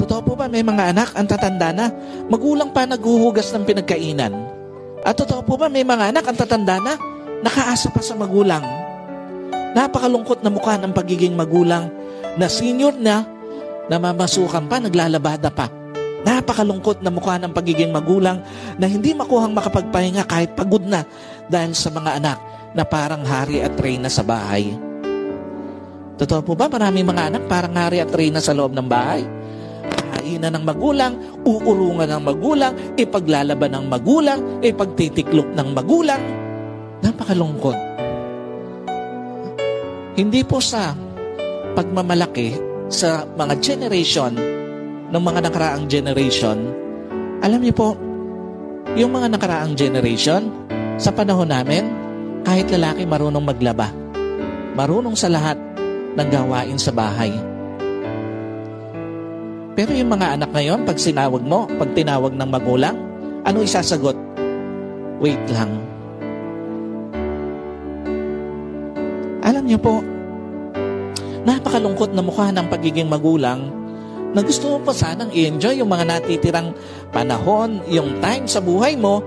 Totoo po ba may mga anak, ang tatanda na, magulang pa naghuhugas ng pinagkainan? At totoo po ba may mga anak, ang tatanda na, nakaasa pa sa magulang? Napakalungkot na mukha ng pagiging magulang na senior na, namamasukan pa, naglalabada pa. Napakalungkot na mukha ng pagiging magulang na hindi makuhang makapagpahinga kahit pagod na dahil sa mga anak na parang hari at reyna sa bahay. Totoo po ba maraming mga anak parang hari at reyna sa loob ng bahay? Kainan ng magulang, uurungan ng magulang, ipaglalaban ng magulang, ipagtitiklop ng magulang. Napakalungkot. Hindi po sa pagmamalaki sa mga generation ng mga nakaraang generation. Alam niyo po, yung mga nakaraang generation, sa panahon namin, kahit lalaki marunong maglaba. Marunong sa lahat ng gawain sa bahay. Pero yung mga anak ngayon, pag sinawag mo, pag tinawag ng magulang, ano isasagot? Wait lang. Alam niyo po, napakalungkot na mukha ng pagiging magulang na gusto mo pa sanang i-enjoy yung mga natitirang panahon, yung time sa buhay mo,